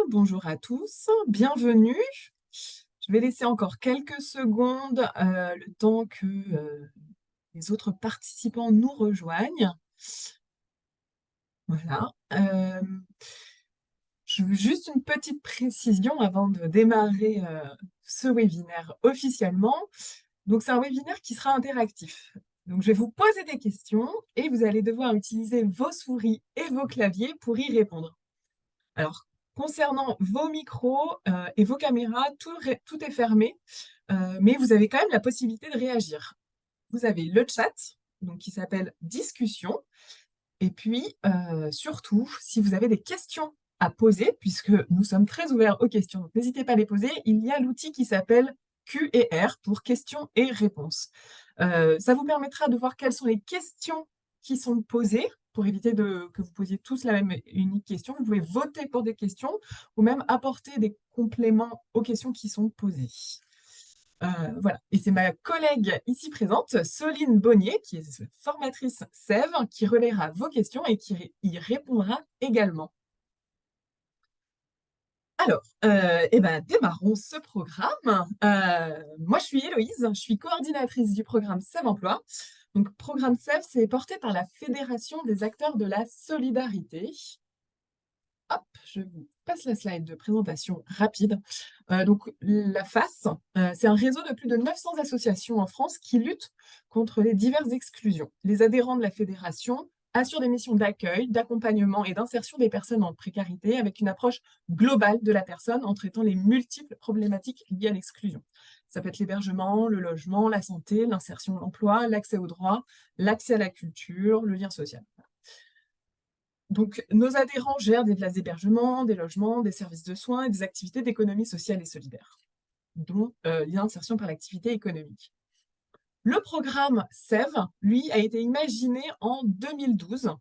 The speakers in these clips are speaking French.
bonjour à tous, bienvenue. Je vais laisser encore quelques secondes, le temps que, les autres participants nous rejoignent. Voilà, je veux juste une petite précision avant de démarrer, ce webinaire officiellement. Donc c'est un webinaire qui sera interactif. Donc je vais vous poser des questions et vous allez devoir utiliser vos souris et vos claviers pour y répondre. Alors, concernant vos micros, et vos caméras, tout est fermé, mais vous avez quand même la possibilité de réagir. Vous avez le chat, donc qui s'appelle «Discussion» et puis, surtout, si vous avez des questions à poser, puisque nous sommes très ouverts aux questions, donc n'hésitez pas à les poser, il y a l'outil qui s'appelle Q&R pour questions et réponses. Ça vous permettra de voir quelles sont les questions qui sont posées, pour éviter que vous posiez tous la même et unique question. Vous pouvez voter pour des questions ou même apporter des compléments aux questions qui sont posées. Voilà, et c'est ma collègue ici présente, Soline Bonnier, qui est formatrice SEV, qui relaiera vos questions et qui y répondra également. Alors, démarrons ce programme. Moi, je suis Héloïse, je suis coordinatrice du programme SEV Emploi. Donc, programme SEV, c'est porté par la Fédération des acteurs de la solidarité. Hop, je vous passe la slide de présentation rapide. Donc, la FAS, c'est un réseau de plus de 900 associations en France qui luttent contre les diverses exclusions. Les adhérents de la fédération assurent des missions d'accueil, d'accompagnement et d'insertion des personnes en précarité avec une approche globale de la personne en traitant les multiples problématiques liées à l'exclusion. Ça peut être l'hébergement, le logement, la santé, l'insertion, l'emploi, l'accès aux droits, l'accès à la culture, le lien social. Donc, nos adhérents gèrent des places d'hébergement, des logements, des services de soins et des activités d'économie sociale et solidaire, dont l'insertion par l'activité économique. Le programme SEV, lui, a été imaginé en 2012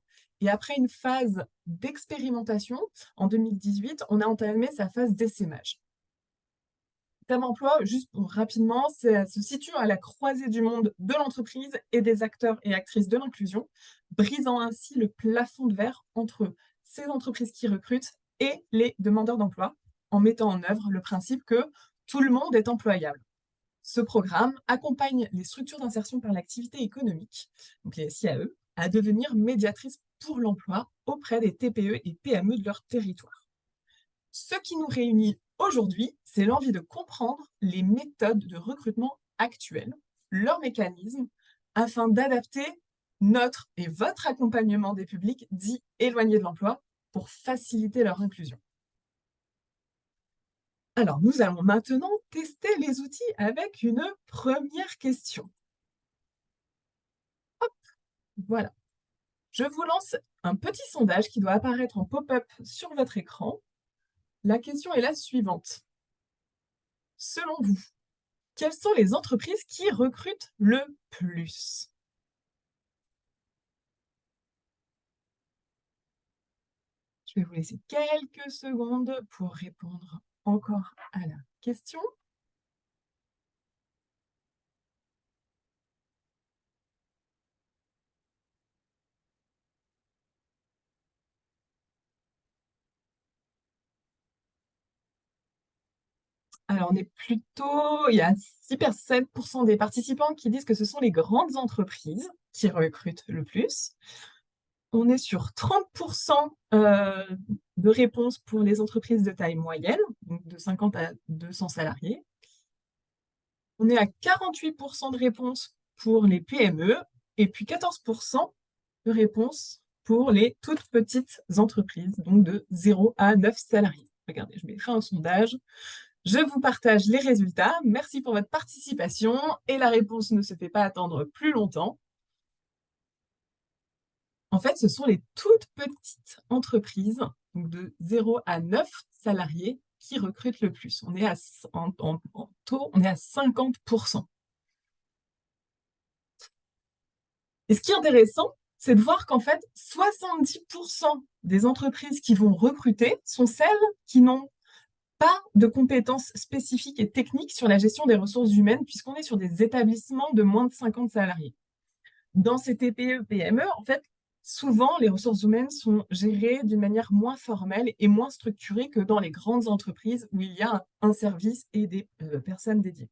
et après une phase d'expérimentation, en 2018, on a entamé sa phase d'essaimage. Thème emploi, juste rapidement, ça se situe à la croisée du monde de l'entreprise et des acteurs et actrices de l'inclusion, brisant ainsi le plafond de verre entre ces entreprises qui recrutent et les demandeurs d'emploi, en mettant en œuvre le principe que tout le monde est employable. Ce programme accompagne les structures d'insertion par l'activité économique, donc les SIAE, à devenir médiatrices pour l'emploi auprès des TPE et PME de leur territoire. Ce qui nous réunit aujourd'hui, c'est l'envie de comprendre les méthodes de recrutement actuelles, leurs mécanismes, afin d'adapter notre et votre accompagnement des publics dits éloignés de l'emploi pour faciliter leur inclusion. Alors, nous allons maintenant tester les outils avec une première question. Hop, voilà. Je vous lance un petit sondage qui doit apparaître en pop-up sur votre écran. La question est la suivante. Selon vous, quelles sont les entreprises qui recrutent le plus? Je vais vous laisser quelques secondes pour répondre encore à la question. Alors, on est plutôt, il y a 7% des participants qui disent que ce sont les grandes entreprises qui recrutent le plus. On est sur 30% de réponses pour les entreprises de taille moyenne, donc de 50 à 200 salariés. On est à 48% de réponses pour les PME et puis 14% de réponses pour les toutes petites entreprises, donc de 0 à 9 salariés. Regardez, je mets fin au sondage. Je vous partage les résultats. Merci pour votre participation et la réponse ne se fait pas attendre plus longtemps. En fait, ce sont les toutes petites entreprises, donc de 0 à 9 salariés, qui recrutent le plus. On est en taux, on est à 50%. Et ce qui est intéressant, c'est de voir qu'en fait, 70% des entreprises qui vont recruter sont celles qui n'ont pas de compétences spécifiques et techniques sur la gestion des ressources humaines, puisqu'on est sur des établissements de moins de 50 salariés. Dans ces TPE-PME, en fait, Souvent, les ressources humaines sont gérées d'une manière moins formelle et moins structurée que dans les grandes entreprises où il y a un service et des personnes dédiées.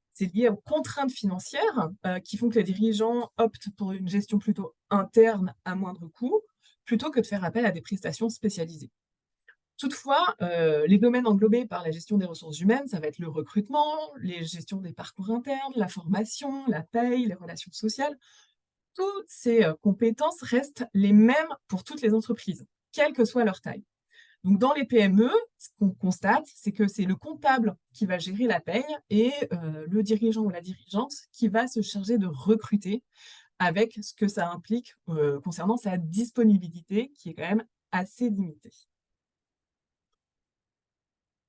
C'est lié aux contraintes financières qui font que les dirigeants optent pour une gestion plutôt interne à moindre coût, plutôt que de faire appel à des prestations spécialisées. Toutefois, les domaines englobés par la gestion des ressources humaines, ça va être le recrutement, les gestions des parcours internes, la formation, la paye, les relations sociales. Toutes ces compétences restent les mêmes pour toutes les entreprises, quelle que soit leur taille. Donc dans les PME, ce qu'on constate, c'est que c'est le comptable qui va gérer la paye et le dirigeant ou la dirigeante qui va se charger de recruter avec ce que ça implique concernant sa disponibilité qui est quand même assez limitée.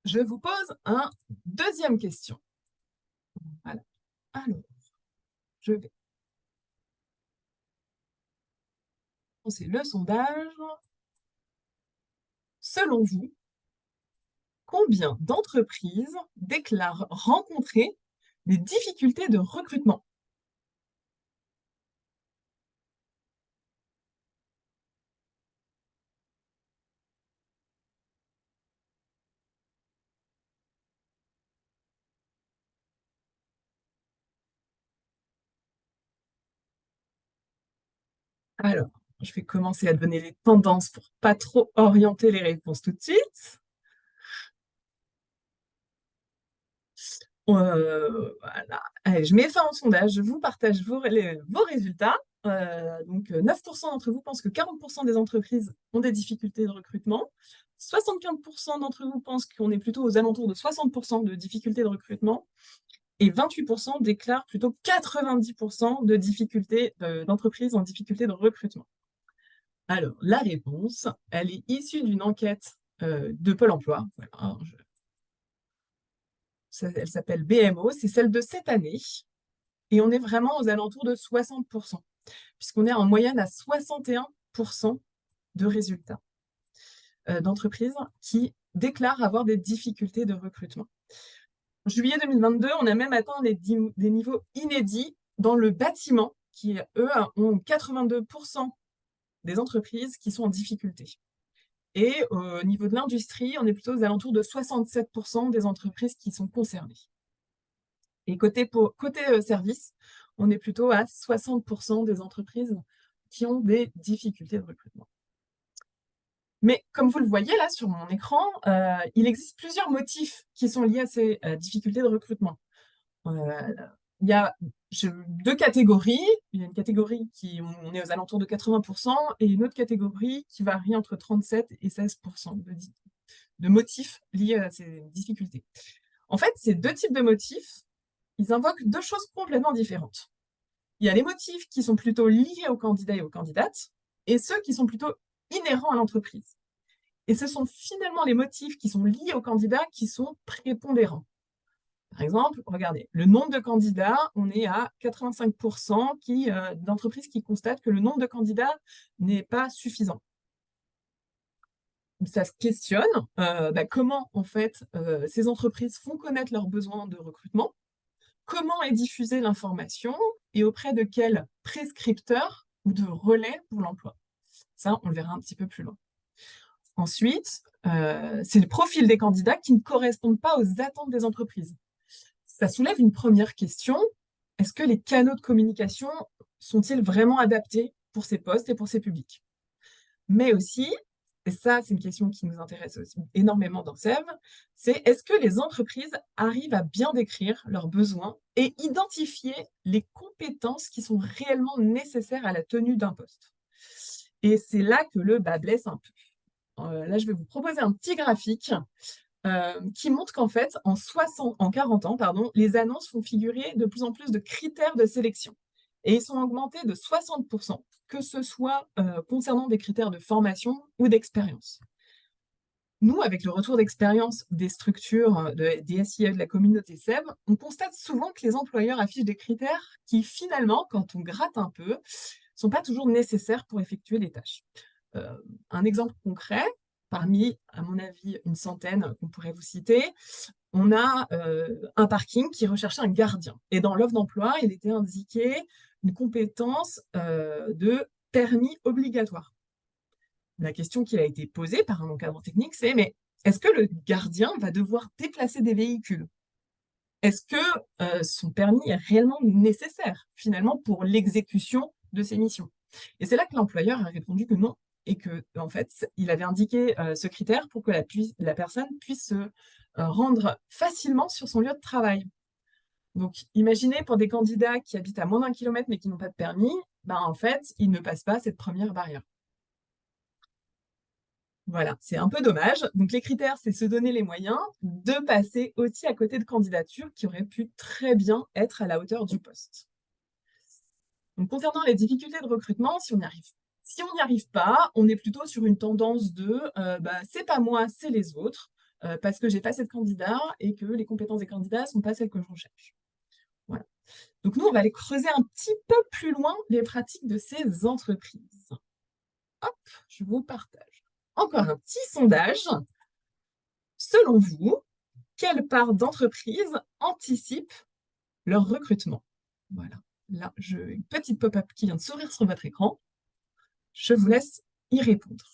Je vous pose un deuxième question. Voilà. Alors, je vais lancer le sondage. Selon vous, combien d'entreprises déclarent rencontrer des difficultés de recrutement? Alors, je vais commencer à donner les tendances pour pas trop orienter les réponses tout de suite. Voilà. Allez, je mets fin au sondage, je vous partage vos résultats. Donc, 9% d'entre vous pensent que 40% des entreprises ont des difficultés de recrutement. 75% d'entre vous pensent qu'on est plutôt aux alentours de 60% de difficultés de recrutement. Et 28% déclarent plutôt 90% de difficultés d'entreprises en difficulté de recrutement. Alors, la réponse, elle est issue d'une enquête de Pôle emploi. Voilà, elle s'appelle BMO, c'est celle de cette année. Et on est vraiment aux alentours de 60%, puisqu'on est en moyenne à 61% de résultats d'entreprises qui déclarent avoir des difficultés de recrutement. En juillet 2022, on a même atteint des niveaux inédits dans le bâtiment, qui, eux, ont 82% des entreprises qui sont en difficulté. Et au niveau de l'industrie, on est plutôt aux alentours de 67% des entreprises qui sont concernées. Et côté service, on est plutôt à 60% des entreprises qui ont des difficultés de recrutement. Mais comme vous le voyez là sur mon écran, il existe plusieurs motifs qui sont liés à ces difficultés de recrutement. Il y a deux catégories. Il y a une catégorie qui, on est aux alentours de 80%, et une autre catégorie qui varie entre 37 et 16% de motifs liés à ces difficultés. En fait, ces deux types de motifs, ils invoquent deux choses complètement différentes. Il y a les motifs qui sont plutôt liés aux candidats et aux candidates, et ceux qui sont plutôt inhérents à l'entreprise. Et ce sont finalement les motifs qui sont liés aux candidats qui sont prépondérants. Par exemple, regardez, le nombre de candidats, on est à 85% d'entreprises qui constatent que le nombre de candidats n'est pas suffisant. Ça se questionne comment en fait ces entreprises font connaître leurs besoins de recrutement, comment est diffusée l'information et auprès de quels prescripteurs ou de relais pour l'emploi. Ça, on le verra un petit peu plus loin. Ensuite, c'est le profil des candidats qui ne correspondent pas aux attentes des entreprises. Ça soulève une première question. Est-ce que les canaux de communication sont-ils vraiment adaptés pour ces postes et pour ces publics? Mais aussi, et ça, c'est une question qui nous intéresse aussi énormément dans SEV, c'est est-ce que les entreprises arrivent à bien décrire leurs besoins et identifier les compétences qui sont réellement nécessaires à la tenue d'un poste? Et c'est là que le bât blesse un peu. Là, je vais vous proposer un petit graphique qui montre qu'en fait, en 40 ans, les annonces font figurer de plus en plus de critères de sélection. Et ils sont augmentés de 60%, que ce soit concernant des critères de formation ou d'expérience. Nous, avec le retour d'expérience des structures des SIE de la communauté SEB, on constate souvent que les employeurs affichent des critères qui, finalement, quand on gratte un peu, ne sont pas toujours nécessaires pour effectuer les tâches. Un exemple concret, parmi, à mon avis, une centaine qu'on pourrait vous citer, on a un parking qui recherchait un gardien. Et dans l'offre d'emploi, il était indiqué une compétence de permis obligatoire. La question qui a été posée par un encadrement technique, c'est mais est-ce que le gardien va devoir déplacer des véhicules? Est-ce que son permis est réellement nécessaire, finalement, pour l'exécution de ses missions? Et c'est là que l'employeur a répondu que non, et que, en fait, il avait indiqué ce critère pour que la personne puisse se rendre facilement sur son lieu de travail. Donc, imaginez pour des candidats qui habitent à moins d'un kilomètre mais qui n'ont pas de permis, ben, en fait, ils ne passent pas cette première barrière. Voilà, c'est un peu dommage. Donc les critères, c'est se donner les moyens de passer aussi à côté de candidatures qui auraient pu très bien être à la hauteur du poste. Donc concernant les difficultés de recrutement, si on n'y arrive pas, on est plutôt sur une tendance de c'est pas moi, c'est les autres, parce que j'ai pas assez de candidats et que les compétences des candidats sont pas celles que je recherche. Voilà. Donc nous, on va aller creuser un petit peu plus loin les pratiques de ces entreprises. Hop, je vous partage. Encore un petit sondage. Selon vous, quelle part d'entreprises anticipe leur recrutement? Voilà. Là, une petite pop-up qui vient de s'ouvrir sur votre écran. Je vous laisse y répondre.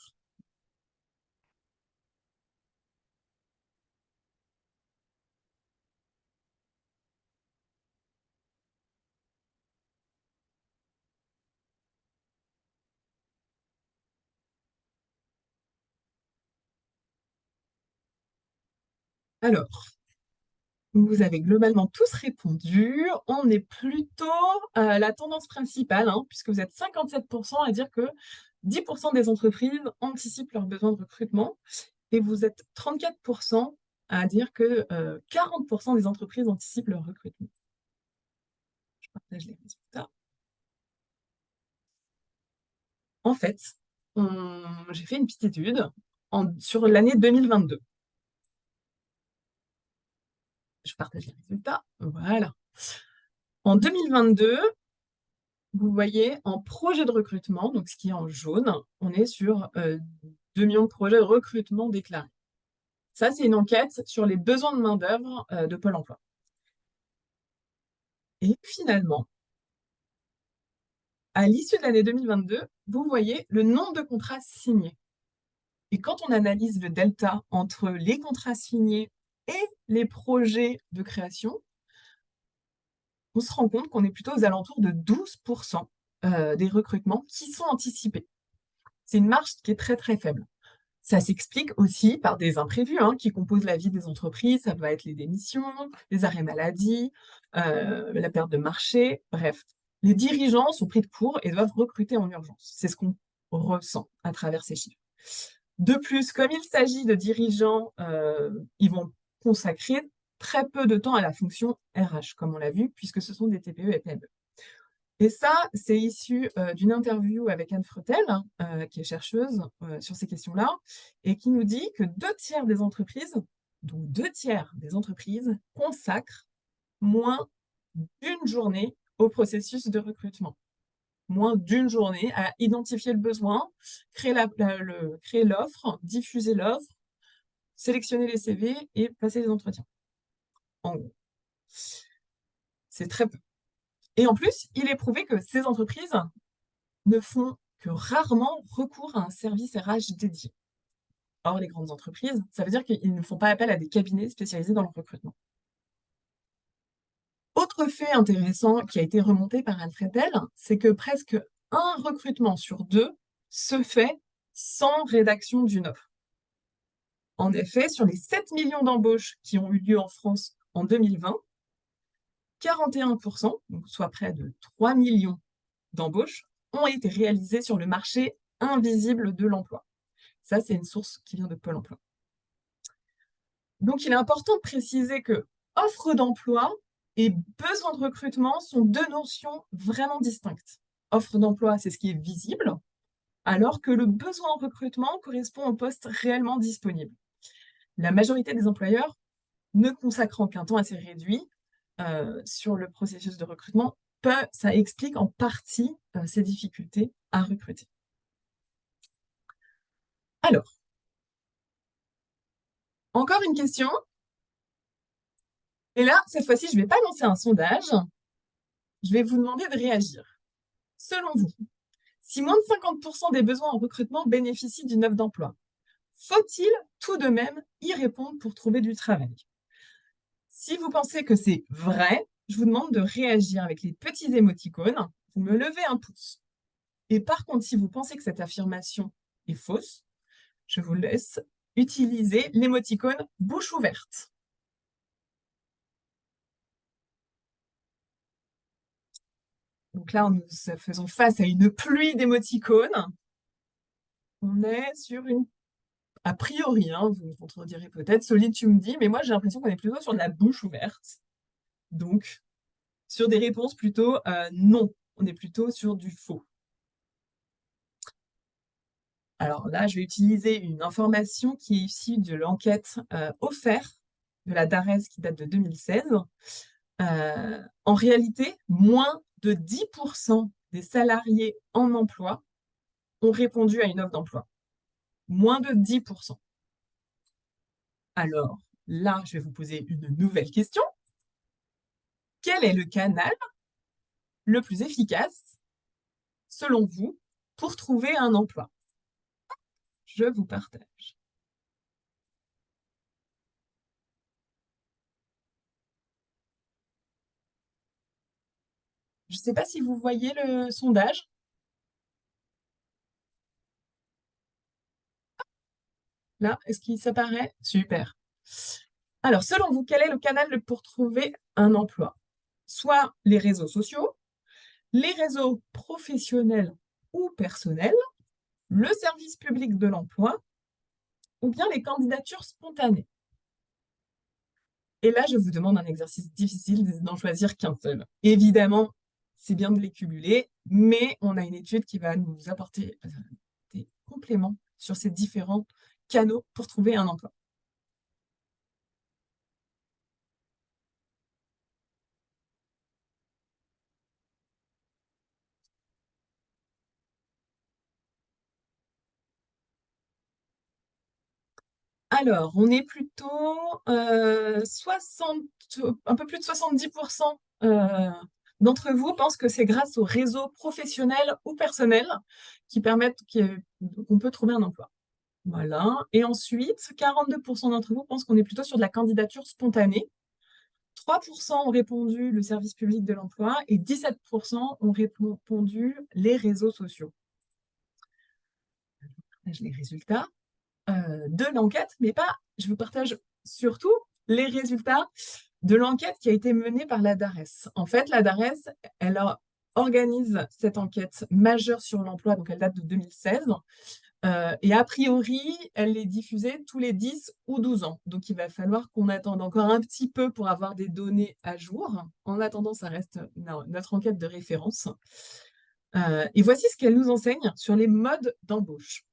Alors, vous avez globalement tous répondu. On est plutôt la tendance principale, hein, puisque vous êtes 57% à dire que 10% des entreprises anticipent leurs besoins de recrutement et vous êtes 34% à dire que 40% des entreprises anticipent leur recrutement. Je partage les résultats. En fait, j'ai fait une petite étude sur l'année 2022. Je partage les résultats. Voilà. En 2022, vous voyez, en projet de recrutement, donc ce qui est en jaune, on est sur 2 millions de projets de recrutement déclarés. Ça, c'est une enquête sur les besoins de main-d'œuvre de Pôle emploi. Et finalement, à l'issue de l'année 2022, vous voyez le nombre de contrats signés. Et quand on analyse le delta entre les contrats signés et les projets de création, on se rend compte qu'on est plutôt aux alentours de 12% des recrutements qui sont anticipés. C'est une marge qui est très très faible. Ça s'explique aussi par des imprévus qui composent la vie des entreprises. Ça va être les démissions, les arrêts maladie, la perte de marché, bref. Les dirigeants sont pris de court et doivent recruter en urgence. C'est ce qu'on ressent à travers ces chiffres. De plus, comme il s'agit de dirigeants, ils vont consacrer très peu de temps à la fonction RH, comme on l'a vu, puisque ce sont des TPE et PME. Et ça, c'est issu d'une interview avec Anne Fretel, qui est chercheuse sur ces questions-là, et qui nous dit que 2 tiers des entreprises, donc 2 tiers des entreprises, consacrent moins d'une journée au processus de recrutement. Moins d'une journée à identifier le besoin, créer l'offre, diffuser l'offre, sélectionner les CV et passer les entretiens. En gros, c'est très peu. Et en plus, il est prouvé que ces entreprises ne font que rarement recours à un service RH dédié. Or, les grandes entreprises, ça veut dire qu'ils ne font pas appel à des cabinets spécialisés dans le recrutement. Autre fait intéressant qui a été remonté par Anne Fretel, c'est que presque un recrutement sur 2 se fait sans rédaction d'une offre. En effet, sur les 7 millions d'embauches qui ont eu lieu en France en 2020, 41%, donc soit près de 3 millions d'embauches, ont été réalisées sur le marché invisible de l'emploi. Ça, c'est une source qui vient de Pôle emploi. Donc, il est important de préciser que offre d'emploi et besoin de recrutement sont 2 notions vraiment distinctes. Offre d'emploi, c'est ce qui est visible, alors que le besoin en recrutement correspond au poste réellement disponible. La majorité des employeurs, ne consacrant qu'un temps assez réduit sur le processus de recrutement, ça explique en partie ces difficultés à recruter. Alors, encore une question. Et là, cette fois-ci, je ne vais pas lancer un sondage. Je vais vous demander de réagir. Selon vous, Si moins de 50% des besoins en recrutement bénéficient d'une offre d'emploi, faut-il tout de même y répondre pour trouver du travail? Si vous pensez que c'est vrai, je vous demande de réagir avec les petits émoticônes. Vous me levez un pouce. Et par contre, si vous pensez que cette affirmation est fausse, je vous laisse utiliser l'émoticône bouche ouverte. Donc là, nous faisons face à une pluie d'émoticônes. On est sur une, a priori, hein, vous me contredirez peut-être, Solide, tu me dis, mais moi j'ai l'impression qu'on est plutôt sur de la bouche ouverte. Donc, sur des réponses plutôt non, on est plutôt sur du faux. Alors là, je vais utiliser une information qui est issue de l'enquête offerte de la DARES qui date de 2016. En réalité, moins de 10% des salariés en emploi ont répondu à une offre d'emploi. Moins de 10%. Alors là, je vais vous poser une nouvelle question. Quel est le canal le plus efficace, selon vous, pour trouver un emploi? Je vous partage. Je ne sais pas si vous voyez le sondage. Là, est-ce qu'il s'apparaît? Super. Alors, selon vous, quel est le canal pour trouver un emploi? Soit les réseaux sociaux, les réseaux professionnels ou personnels, le service public de l'emploi ou bien les candidatures spontanées. Et là, je vous demande un exercice difficile d'en choisir qu'un seul. Évidemment, c'est bien de les cumuler, mais on a une étude qui va nous apporter des compléments sur ces différents canaux pour trouver un emploi. Alors, on est plutôt 60, un peu plus de 70% d'entre vous pensent que c'est grâce aux réseaux professionnels ou personnels qui permettent qu'on peut trouver un emploi. Voilà. Et ensuite, 42% d'entre vous pensent qu'on est plutôt sur de la candidature spontanée. 3% ont répondu le service public de l'emploi et 17% ont répondu les réseaux sociaux. Je vous partage les résultats de l'enquête, mais pas, je vous partage surtout les résultats de l'enquête qui a été menée par la DARES. En fait, la DARES, organise cette enquête majeure sur l'emploi, donc elle date de 2016, et a priori, elle est diffusée tous les 10 ou 12 ans. Donc, il va falloir qu'on attende encore un petit peu pour avoir des données à jour. En attendant, ça reste notre enquête de référence. Et voici ce qu'elle nous enseigne sur les modes d'embauche.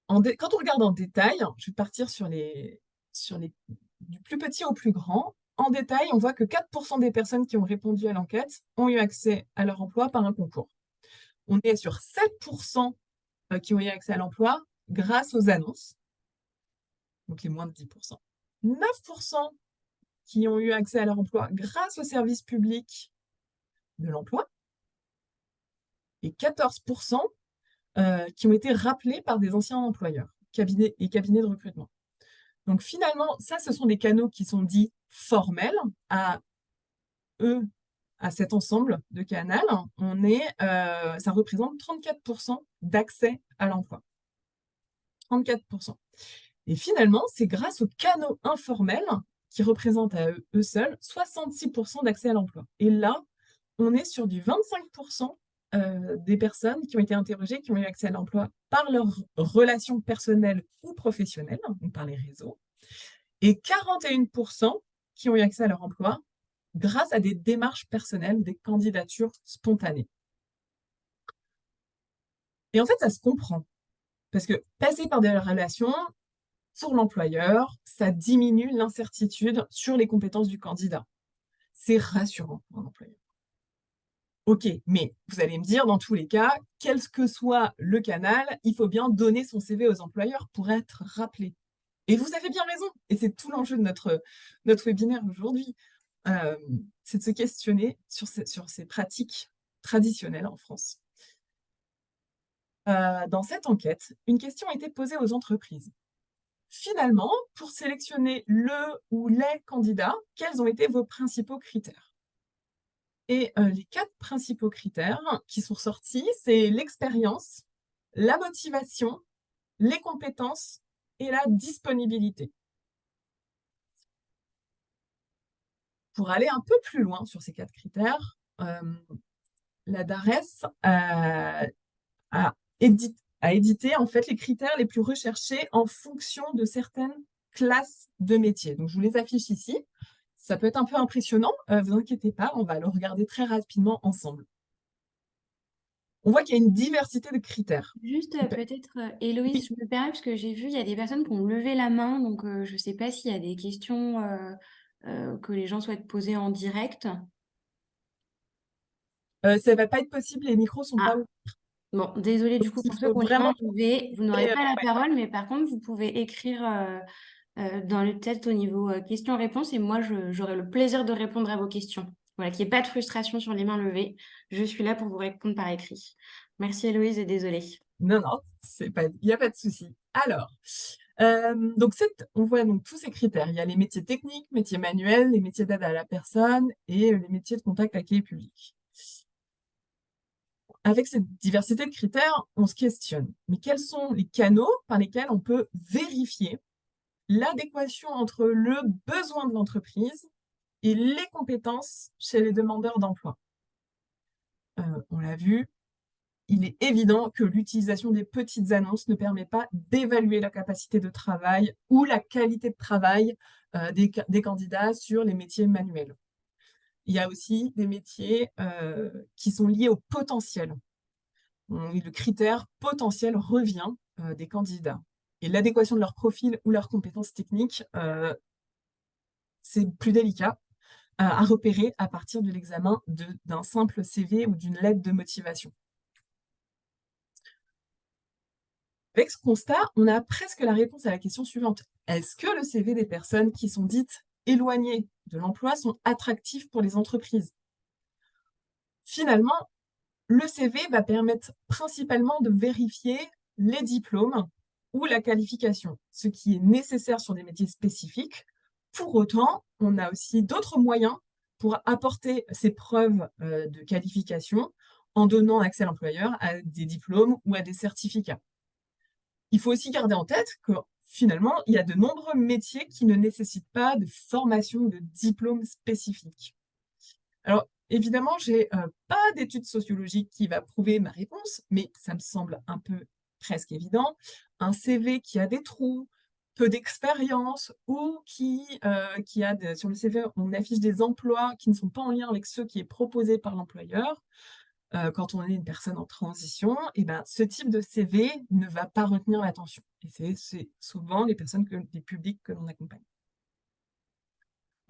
Quand on regarde en détail, je vais partir sur les du plus petit au plus grand. En détail, on voit que 4% des personnes qui ont répondu à l'enquête ont eu accès à leur emploi par un concours. On est sur 7% qui ont eu accès à l'emploi grâce aux annonces, donc les moins de 10%. 9% qui ont eu accès à leur emploi grâce au service public de l'emploi et 14% qui ont été rappelés par des anciens employeurs cabinets et cabinets de recrutement. Donc finalement, ça, ce sont des canaux qui sont dits formels à eux, à cet ensemble de canaux. Ça représente 34% d'accès à l'emploi. 34%. Et finalement, c'est grâce aux canaux informels qui représentent à eux seuls 66% d'accès à l'emploi. Et là, on est sur du 25% des personnes qui ont été interrogées, qui ont eu accès à l'emploi par leurs relations personnelles ou professionnelles, donc par les réseaux, et 41% qui ont eu accès à leur emploi grâce à des démarches personnelles, des candidatures spontanées. Et en fait, ça se comprend, parce que passer par des relations, pour l'employeur, ça diminue l'incertitude sur les compétences du candidat. C'est rassurant pour un employeur. Ok, mais vous allez me dire, dans tous les cas, quel que soit le canal, il faut bien donner son CV aux employeurs pour être rappelé. Et vous avez bien raison, et c'est tout l'enjeu de notre webinaire aujourd'hui, c'est de se questionner sur ces pratiques traditionnelles en France. Dans cette enquête, une question a été posée aux entreprises. Finalement, pour sélectionner le ou les candidats, quels ont été vos principaux critères? Et les 4 principaux critères qui sont ressortis, c'est l'expérience, la motivation, les compétences et la disponibilité. Pour aller un peu plus loin sur ces 4 critères, la DARES a édité en fait les critères les plus recherchés en fonction de certaines classes de métiers. Donc je vous les affiche ici. Ça peut être un peu impressionnant, vous inquiétez pas, on va le regarder très rapidement ensemble. On voit qu'il y a une diversité de critères. Juste, Qui peut-être, Héloïse, Oui, je me permets parce que j'ai vu, il y a des personnes qui ont levé la main, donc je ne sais pas s'il y a des questions que les gens souhaitent poser en direct. ça va pas être possible, les micros sont pas Ah, ouverts. bon, désolée du Donc coup il pour ceux faut qui ont les vraiment mains levées, vous n'aurez trouver, pas la ouais. parole, mais par contre, vous pouvez écrire dans le test au niveau questions-réponses et moi, j'aurai le plaisir de répondre à vos questions. Voilà, qu'il n'y ait pas de frustration sur les mains levées. Je suis là pour vous répondre par écrit. Merci Héloïse et désolée. Non, non, c'est pas il y a pas de souci. Alors, donc on voit donc tous ces critères. Il y a les métiers techniques, métiers manuels, les métiers d'aide à la personne et les métiers de contact avec les publics. Avec cette diversité de critères, on se questionne. Mais quels sont les canaux par lesquels on peut vérifier l'adéquation entre le besoin de l'entreprise et les compétences chez les demandeurs d'emploi? On l'a vu, il est évident que l'utilisation des petites annonces ne permet pas d'évaluer la capacité de travail ou la qualité de travail des candidats sur les métiers manuels. Il y a aussi des métiers qui sont liés au potentiel. Le critère potentiel revient des candidats. Et l'adéquation de leur profil ou leurs compétences techniques, c'est plus délicat à repérer à partir de l'examen d'un simple CV ou d'une lettre de motivation. Avec ce constat, on a presque la réponse à la question suivante. Est-ce que le CV des personnes qui sont dites éloignées de l'emploi sont attractifs pour les entreprises? Finalement, le CV va permettre principalement de vérifier les diplômes ou la qualification, ce qui est nécessaire sur des métiers spécifiques. Pour autant, on a aussi d'autres moyens pour apporter ces preuves de qualification en donnant accès à l'employeur à des diplômes ou à des certificats. Il faut aussi garder en tête que finalement, il y a de nombreux métiers qui ne nécessitent pas de formation ou de diplôme spécifique. Alors, évidemment, j'ai pas d'étude sociologique qui va prouver ma réponse, mais ça me semble un peu presque évident. Un CV qui a des trous, peu d'expérience ou qui a sur le CV, on affiche des emplois qui ne sont pas en lien avec ceux qui est proposé par l'employeur. Quand on est une personne en transition, et ben, ce type de CV ne va pas retenir l'attention. Et c'est souvent les publics que l'on accompagne.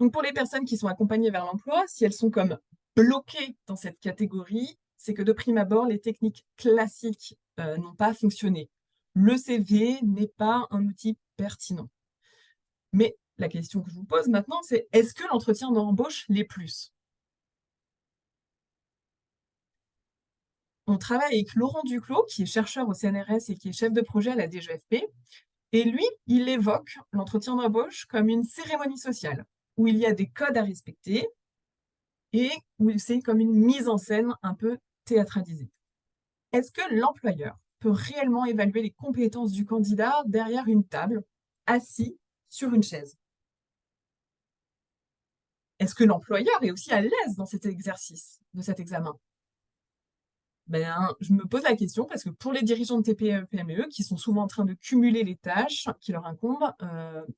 Donc pour les personnes qui sont accompagnées vers l'emploi, si elles sont comme bloquées dans cette catégorie, c'est que de prime abord, les techniques classiques n'ont pas fonctionné. Le CV n'est pas un outil pertinent. Mais la question que je vous pose maintenant, c'est est-ce que l'entretien d'embauche l'est plus? On travaille avec Laurent Duclos, qui est chercheur au CNRS et qui est chef de projet à la DGFP. Et lui, il évoque l'entretien d'embauche comme une cérémonie sociale, où il y a des codes à respecter et où c'est comme une mise en scène un peu théâtralisée. Est-ce que l'employeur peut réellement évaluer les compétences du candidat derrière une table, assis sur une chaise? Est-ce que l'employeur est aussi à l'aise dans cet exercice, de cet examen? Ben, je me pose la question parce que pour les dirigeants de TPE, PME qui sont souvent en train de cumuler les tâches qui leur incombent,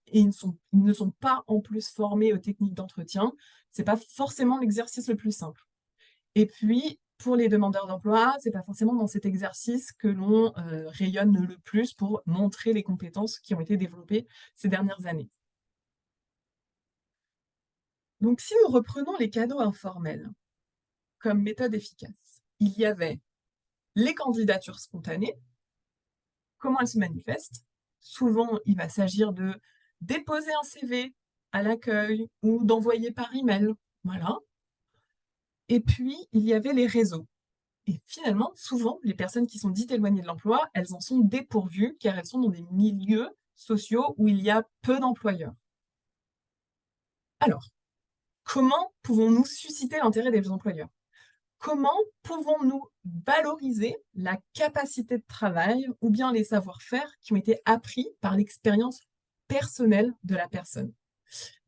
et ils ne sont pas en plus formés aux techniques d'entretien, c'est pas forcément l'exercice le plus simple. Et puis, pour les demandeurs d'emploi, c'est pas forcément dans cet exercice que l'on, rayonne le plus pour montrer les compétences qui ont été développées ces dernières années. Donc si nous reprenons les canaux informels comme méthode efficace, il y avait les candidatures spontanées. Comment elles se manifestent? Souvent, il va s'agir de déposer un CV à l'accueil ou d'envoyer par email. Voilà. Et puis, il y avait les réseaux. Et finalement, souvent, les personnes qui sont dites éloignées de l'emploi, elles en sont dépourvues car elles sont dans des milieux sociaux où il y a peu d'employeurs. Alors, comment pouvons-nous susciter l'intérêt des employeurs? Comment pouvons-nous valoriser la capacité de travail ou bien les savoir-faire qui ont été appris par l'expérience personnelle de la personne?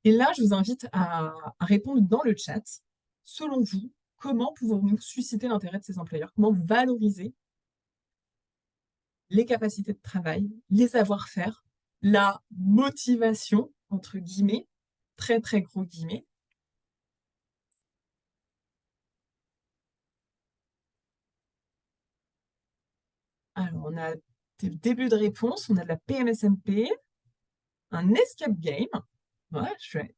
Et là, je vous invite à répondre dans le chat. Selon vous, comment pouvons-nous susciter l'intérêt de ces employeurs? Comment valoriser les capacités de travail, les savoir-faire, la motivation, entre guillemets, très très gros guillemets. Alors, on a des débuts de réponse, on a de la PMSMP, un escape game. Ouais, chouette.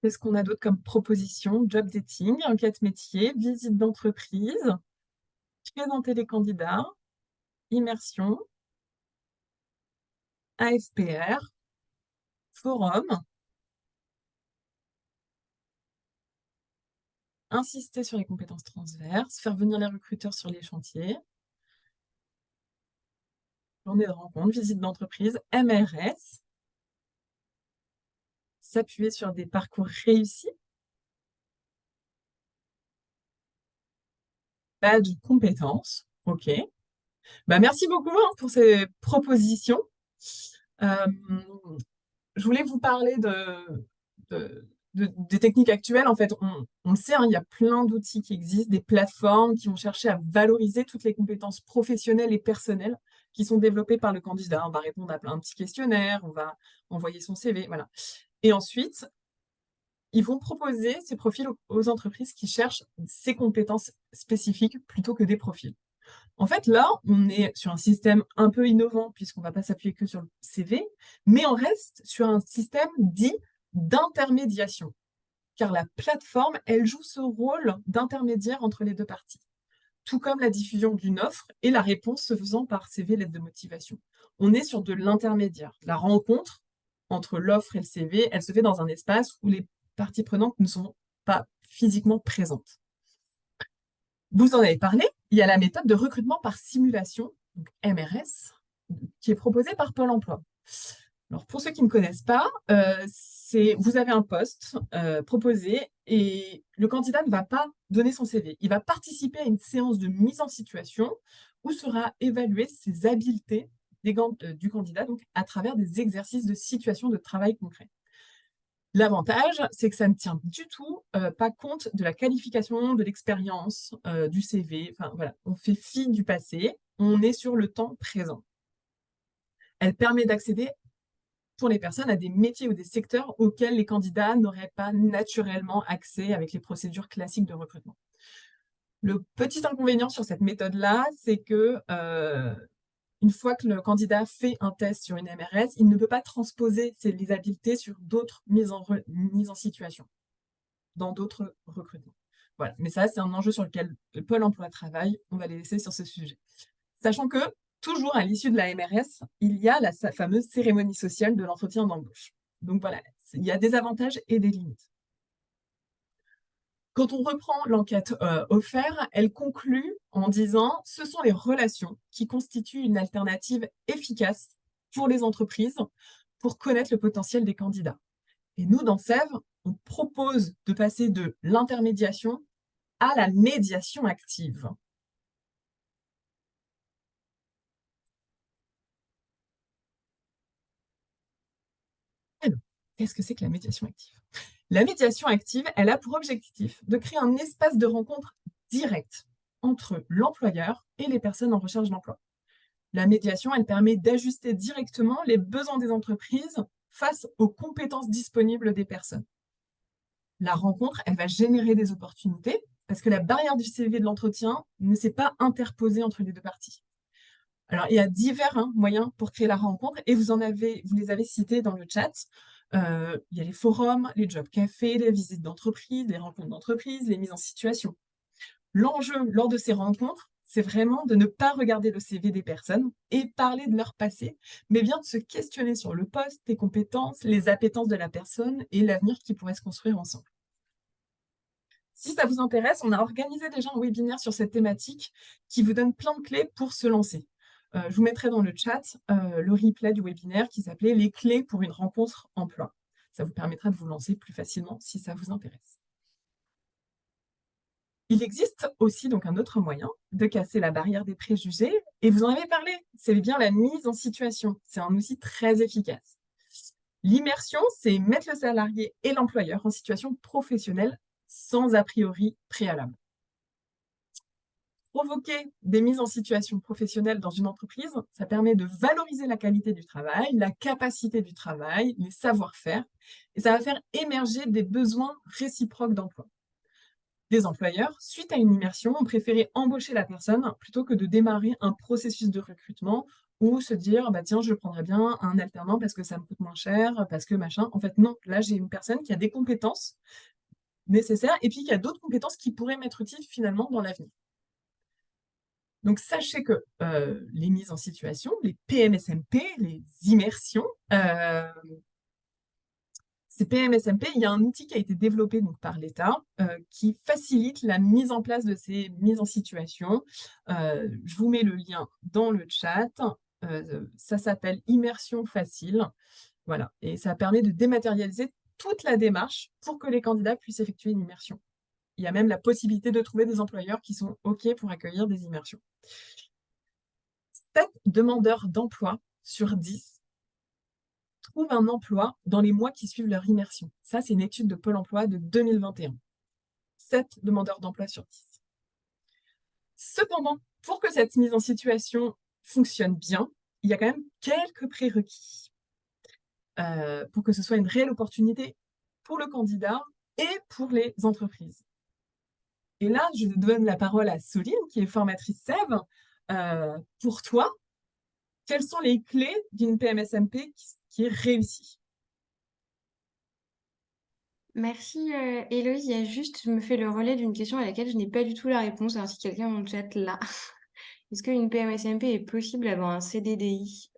Qu'est-ce qu'on a d'autre comme proposition? Job dating, enquête métier, visite d'entreprise, présenter les candidats, immersion, ASPR, forum, insister sur les compétences transverses, faire venir les recruteurs sur les chantiers, journée de rencontre, visite d'entreprise, MRS, s'appuyer sur des parcours réussis, badge compétences. OK. Bah, merci beaucoup, hein, pour ces propositions. Hem, je voulais vous parler de des techniques actuelles. En fait, on le sait, hein, il y a plein d'outils qui existent, des plateformes qui vont chercher à valoriser toutes les compétences professionnelles et personnelles qui sont développées par le candidat. On va répondre à plein de petits questionnaires, on va envoyer son CV, voilà. Et ensuite, ils vont proposer ces profils aux entreprises qui cherchent ces compétences spécifiques plutôt que des profils. En fait, là, on est sur un système un peu innovant puisqu'on ne va pas s'appuyer que sur le CV, mais on reste sur un système dit d'intermédiation, car la plateforme, elle joue ce rôle d'intermédiaire entre les deux parties, tout comme la diffusion d'une offre et la réponse se faisant par CV, lettre de motivation. On est sur de l'intermédiaire. La rencontre entre l'offre et le CV, elle se fait dans un espace où les parties prenantes ne sont pas physiquement présentes. Vous en avez parlé, il y a la méthode de recrutement par simulation, donc MRS, qui est proposée par Pôle emploi. Alors, pour ceux qui ne connaissent pas, vous avez un poste proposé et le candidat ne va pas donner son CV. Il va participer à une séance de mise en situation où sera évaluée ses habiletés du candidat donc, à travers des exercices de situation de travail concret. L'avantage, c'est que ça ne tient du tout pas compte de la qualification, de l'expérience, du CV. Enfin, voilà, on fait fi du passé, on est sur le temps présent. Elle permet d'accéder pour les personnes à des métiers ou des secteurs auxquels les candidats n'auraient pas naturellement accès avec les procédures classiques de recrutement. Le petit inconvénient sur cette méthode-là, c'est que une fois que le candidat fait un test sur une MRS, il ne peut pas transposer les habiletés sur d'autres mises en situation, dans d'autres recrutements. Voilà. Mais ça, c'est un enjeu sur lequel le Pôle emploi travaille. On va les laisser sur ce sujet. Sachant que, toujours à l'issue de la MRS, il y a la fameuse cérémonie sociale de l'entretien d'embauche. Donc voilà, il y a des avantages et des limites. Quand on reprend l'enquête offerte, elle conclut en disant « Ce sont les relations qui constituent une alternative efficace pour les entreprises pour connaître le potentiel des candidats. » Et nous, dans Sèvres, on propose de passer de l'intermédiation à la médiation active. Alors, qu'est-ce que c'est que la médiation active? La médiation active, elle a pour objectif de créer un espace de rencontre direct entre l'employeur et les personnes en recherche d'emploi. La médiation, elle permet d'ajuster directement les besoins des entreprises face aux compétences disponibles des personnes. La rencontre, elle va générer des opportunités parce que la barrière du CV de l'entretien ne s'est pas interposée entre les deux parties. Alors, il y a divers moyens pour créer la rencontre et vous les avez cités dans le chat. Il y a les forums, les job cafés, les visites d'entreprise, les rencontres d'entreprise, les mises en situation. L'enjeu lors de ces rencontres, c'est vraiment de ne pas regarder le CV des personnes et parler de leur passé, mais bien de se questionner sur le poste, les compétences, les appétences de la personne et l'avenir qui pourrait se construire ensemble. Si ça vous intéresse, on a organisé déjà un webinaire sur cette thématique qui vous donne plein de clés pour se lancer. Je vous mettrai dans le chat le replay du webinaire qui s'appelait «Les clés pour une rencontre emploi». Ça vous permettra de vous lancer plus facilement si ça vous intéresse. Il existe aussi donc un autre moyen de casser la barrière des préjugés, et vous en avez parlé, c'est bien la mise en situation. C'est un outil très efficace. L'immersion, c'est mettre le salarié et l'employeur en situation professionnelle sans a priori préalable. Provoquer des mises en situation professionnelle dans une entreprise, ça permet de valoriser la qualité du travail, la capacité du travail, les savoir-faire, et ça va faire émerger des besoins réciproques d'emploi. Des employeurs, suite à une immersion, ont préféré embaucher la personne plutôt que de démarrer un processus de recrutement ou se dire bah tiens, je prendrais bien un alternant parce que ça me coûte moins cher, parce que machin. En fait, non, là j'ai une personne qui a des compétences nécessaires et puis qui a d'autres compétences qui pourraient m'être utiles finalement dans l'avenir. Donc sachez que les mises en situation, les PMSMP, les immersions, ces PMSMP, il y a un outil qui a été développé donc, par l'État qui facilite la mise en place de ces mises en situation. Je vous mets le lien dans le chat. Ça s'appelle Immersion facile. Voilà. Et ça permet de dématérialiser toute la démarche pour que les candidats puissent effectuer une immersion. Il y a même la possibilité de trouver des employeurs qui sont OK pour accueillir des immersions. 7 demandeurs d'emploi sur 10 trouvent un emploi dans les mois qui suivent leur immersion. Ça, c'est une étude de Pôle emploi de 2021. 7 demandeurs d'emploi sur 10. Cependant, pour que cette mise en situation fonctionne bien, il y a quand même quelques prérequis pour que ce soit une réelle opportunité pour le candidat et pour les entreprises. Et là, je donne la parole à Soline, qui est formatrice SEV. Pour toi, quelles sont les clés d'une PMSMP qui est réussie? Merci Héloïse. Il y a juste, je me fais le relais d'une question à laquelle je n'ai pas du tout la réponse. Alors si quelqu'un dans le chat là, est-ce qu'une PMSMP est possible avant un CDDI?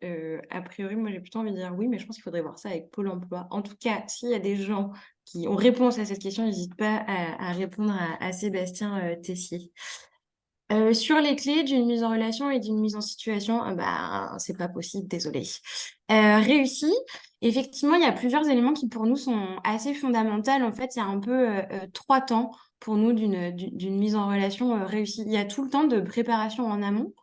A priori, moi j'ai plutôt envie de dire oui, mais je pense qu'il faudrait voir ça avec Pôle emploi. En tout cas, s'il y a des gens qui ont réponse à cette question, n'hésite pas à répondre à Sébastien Tessier. Sur les clés d'une mise en relation et d'une mise en situation, c'est pas possible, désolée. Réussi, effectivement, il y a plusieurs éléments qui pour nous sont assez fondamentaux. En fait, il y a un peu 3 temps pour nous d'une mise en relation réussie. Il y a tout le temps de préparation en amont,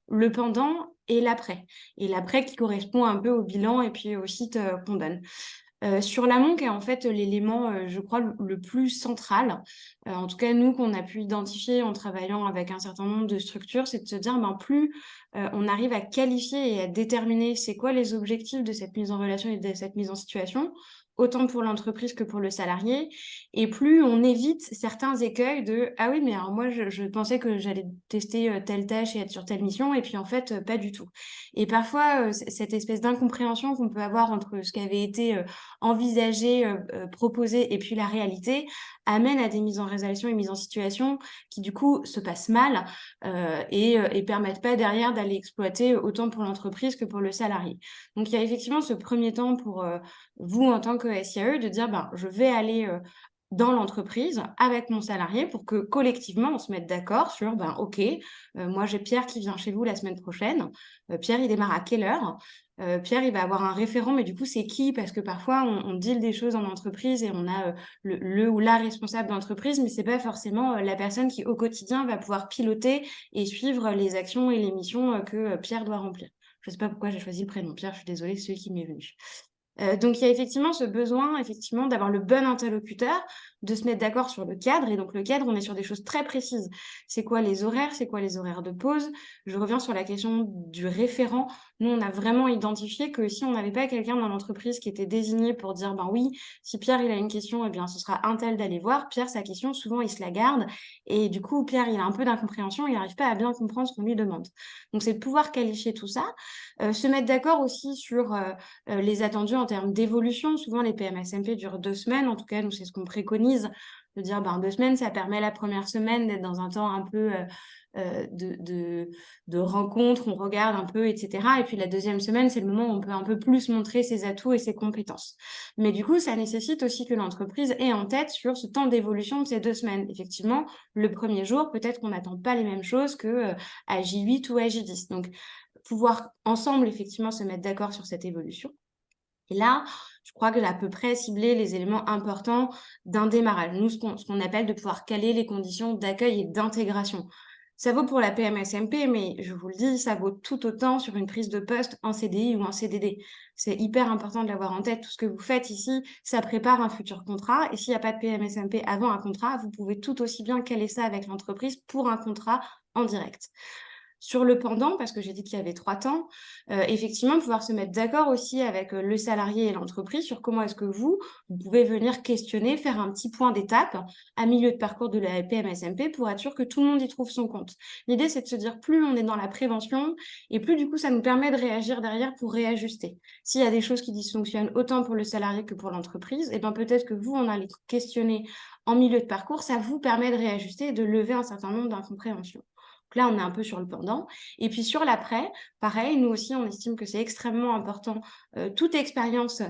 le pendant et l'après. Et l'après qui correspond un peu au bilan et puis au site qu'on donne. Sur l'amont, qui est en fait l'élément, je crois, le plus central, en tout cas nous qu'on a pu identifier en travaillant avec un certain nombre de structures, c'est de se dire plus on arrive à qualifier et à déterminer c'est quoi les objectifs de cette mise en relation et de cette mise en situation, autant pour l'entreprise que pour le salarié, et plus on évite certains écueils de ah oui mais alors moi je pensais que j'allais tester telle tâche et être sur telle mission et puis en fait pas du tout. Et parfois cette espèce d'incompréhension qu'on peut avoir entre ce qui avait été envisagé, proposé et puis la réalité amène à des mises en relation et mises en situation qui du coup se passent mal et permettent pas derrière d'aller exploiter autant pour l'entreprise que pour le salarié. Donc il y a effectivement ce premier temps pour vous en tant que SIAE de dire je vais aller dans l'entreprise avec mon salarié pour que collectivement on se mette d'accord sur ok, moi j'ai Pierre qui vient chez vous la semaine prochaine. Pierre il démarre à quelle heure? Pierre, il va avoir un référent, mais du coup, c'est qui? Parce que parfois, on deal des choses en entreprise et on a le ou la responsable d'entreprise, mais c'est pas forcément la personne qui, au quotidien, va pouvoir piloter et suivre les actions et les missions que Pierre doit remplir. Je sais pas pourquoi j'ai choisi le prénom Pierre, je suis désolée, c'est celui qui m'est venu. Donc, il y a effectivement ce besoin d'avoir le bon interlocuteur, de se mettre d'accord sur le cadre. Et donc, le cadre, on est sur des choses très précises. C'est quoi les horaires? C'est quoi les horaires de pause? Je reviens sur la question du référent. Nous, on a vraiment identifié que si on n'avait pas quelqu'un dans l'entreprise qui était désigné pour dire, oui, si Pierre, il a une question, eh bien, ce sera un tel d'aller voir. Pierre, sa question, souvent, il se la garde. Et du coup, Pierre, il a un peu d'incompréhension, il n'arrive pas à bien comprendre ce qu'on lui demande. Donc, c'est de pouvoir qualifier tout ça, se mettre d'accord aussi sur les attendus en termes d'évolution. Souvent, les PMSMP durent 2 semaines. En tout cas, nous, c'est ce qu'on préconise, de dire, 2 semaines, ça permet la première semaine d'être dans un temps un peu de rencontre, on regarde un peu, etc. Et puis la deuxième semaine, c'est le moment où on peut un peu plus montrer ses atouts et ses compétences. Mais du coup, ça nécessite aussi que l'entreprise ait en tête sur ce temps d'évolution de ces 2 semaines. Effectivement, le premier jour, peut-être qu'on n'attend pas les mêmes choses que à J8 ou à J10. Donc, pouvoir ensemble, effectivement, se mettre d'accord sur cette évolution. Et là, je crois que j'ai à peu près ciblé les éléments importants d'un démarrage. Nous, ce qu'on appelle de pouvoir caler les conditions d'accueil et d'intégration. Ça vaut pour la PMSMP, mais je vous le dis, ça vaut tout autant sur une prise de poste en CDI ou en CDD. C'est hyper important de l'avoir en tête. Tout ce que vous faites ici, ça prépare un futur contrat. Et s'il n'y a pas de PMSMP avant un contrat, vous pouvez tout aussi bien caler ça avec l'entreprise pour un contrat en direct. Sur le pendant, parce que j'ai dit qu'il y avait 3 temps, effectivement, pouvoir se mettre d'accord aussi avec le salarié et l'entreprise sur comment est-ce que vous pouvez venir questionner, faire un petit point d'étape à milieu de parcours de la PMSMP pour être sûr que tout le monde y trouve son compte. L'idée, c'est de se dire plus on est dans la prévention et plus du coup, ça nous permet de réagir derrière pour réajuster. S'il y a des choses qui dysfonctionnent autant pour le salarié que pour l'entreprise, et bien peut-être que vous, en allez questionner en milieu de parcours, ça vous permet de réajuster et de lever un certain nombre d'incompréhensions. Donc là, on est un peu sur le pendant. Et puis sur l'après, pareil, nous aussi, on estime que c'est extrêmement important. Toute expérience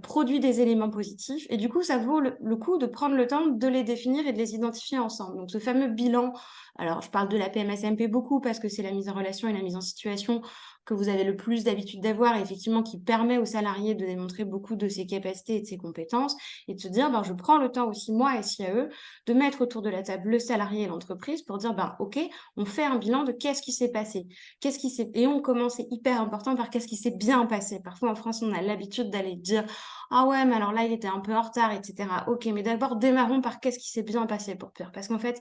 produit des éléments positifs. Et du coup, ça vaut le coup de prendre le temps de les définir et de les identifier ensemble. Donc ce fameux bilan, alors je parle de la PMSMP beaucoup parce que c'est la mise en relation et la mise en situation que vous avez le plus d'habitude d'avoir, et effectivement qui permet aux salariés de démontrer beaucoup de ses capacités et de ses compétences, et de se dire, je prends le temps aussi, moi et SIAE, de mettre autour de la table le salarié et l'entreprise pour dire, OK, on fait un bilan de qu'est-ce qui s'est passé, et on commence, c'est hyper important, par qu'est-ce qui s'est bien passé. Parfois en France, on a l'habitude d'aller dire, ah ouais, mais alors là, il était un peu en retard, etc. Ok, mais d'abord, démarrons par qu'est-ce qui s'est bien passé pour Pierre, parce qu'en fait,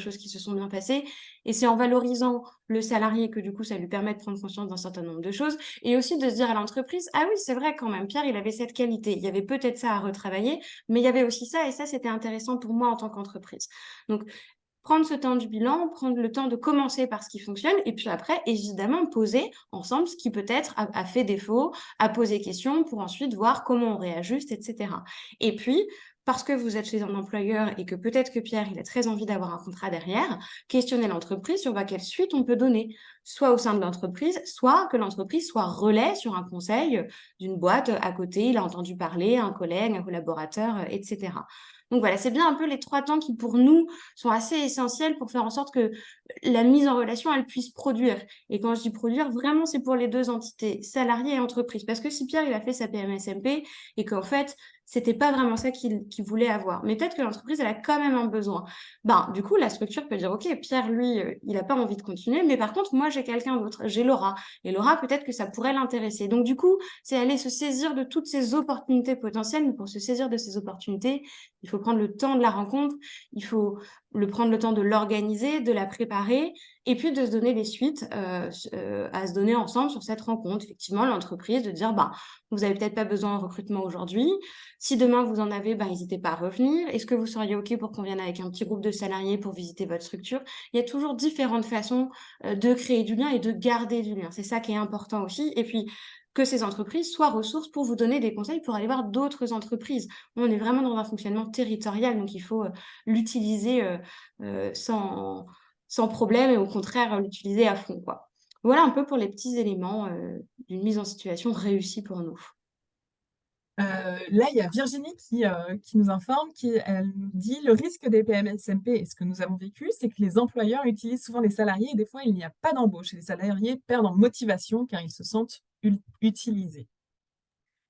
choses qui se sont bien passées. Et c'est en valorisant le salarié que du coup, ça lui permet de prendre conscience d'un certain nombre de choses. Et aussi de se dire à l'entreprise, ah oui, c'est vrai quand même, Pierre, il avait cette qualité. Il y avait peut-être ça à retravailler, mais il y avait aussi ça, et ça, c'était intéressant pour moi en tant qu'entreprise. Donc, prendre ce temps du bilan, prendre le temps de commencer par ce qui fonctionne, et puis après, évidemment, poser ensemble ce qui peut-être a fait défaut, à poser question pour ensuite voir comment on réajuste, etc. Et puis, parce que vous êtes chez un employeur et que peut-être que Pierre, il a très envie d'avoir un contrat derrière, questionner l'entreprise sur quelle suite on peut donner, soit au sein de l'entreprise, soit que l'entreprise soit relais sur un conseil d'une boîte à côté, il a entendu parler, un collègue, un collaborateur, etc. Donc voilà, c'est bien un peu les 3 temps qui, pour nous, sont assez essentiels pour faire en sorte que la mise en relation, elle puisse produire. Et quand je dis produire, vraiment, c'est pour les 2 entités, salariés et entreprise. Parce que si Pierre, il a fait sa PMSMP et qu'en fait, c'était pas vraiment ça qu'il voulait avoir. Mais peut-être que l'entreprise, elle a quand même un besoin. Du coup, la structure peut dire, OK, Pierre, lui, il n'a pas envie de continuer, mais par contre, moi, j'ai quelqu'un d'autre, j'ai Laura. Et Laura, peut-être que ça pourrait l'intéresser. Donc, du coup, c'est aller se saisir de toutes ces opportunités potentielles. Mais pour se saisir de ces opportunités, il faut prendre le temps de la rencontre, il faut prendre le temps de l'organiser, de la préparer, et puis de se donner des suites à se donner ensemble sur cette rencontre. Effectivement, l'entreprise, de dire, vous n'avez peut-être pas besoin de recrutement aujourd'hui. Si demain vous en avez, n'hésitez pas à revenir. Est-ce que vous seriez OK pour qu'on vienne avec un petit groupe de salariés pour visiter votre structure? Il y a toujours différentes façons de créer du lien et de garder du lien. C'est ça qui est important aussi. Et puis, que ces entreprises soient ressources pour vous donner des conseils pour aller voir d'autres entreprises. On est vraiment dans un fonctionnement territorial, donc il faut l'utiliser sans problème et au contraire l'utiliser à fond, quoi. Voilà un peu pour les petits éléments d'une mise en situation réussie pour nous. Là, il y a Virginie qui nous informe, elle nous dit: «Le risque des PMSMP et ce que nous avons vécu, c'est que les employeurs utilisent souvent les salariés et des fois, il n'y a pas d'embauche et les salariés perdent en motivation car ils se sentent utilisés».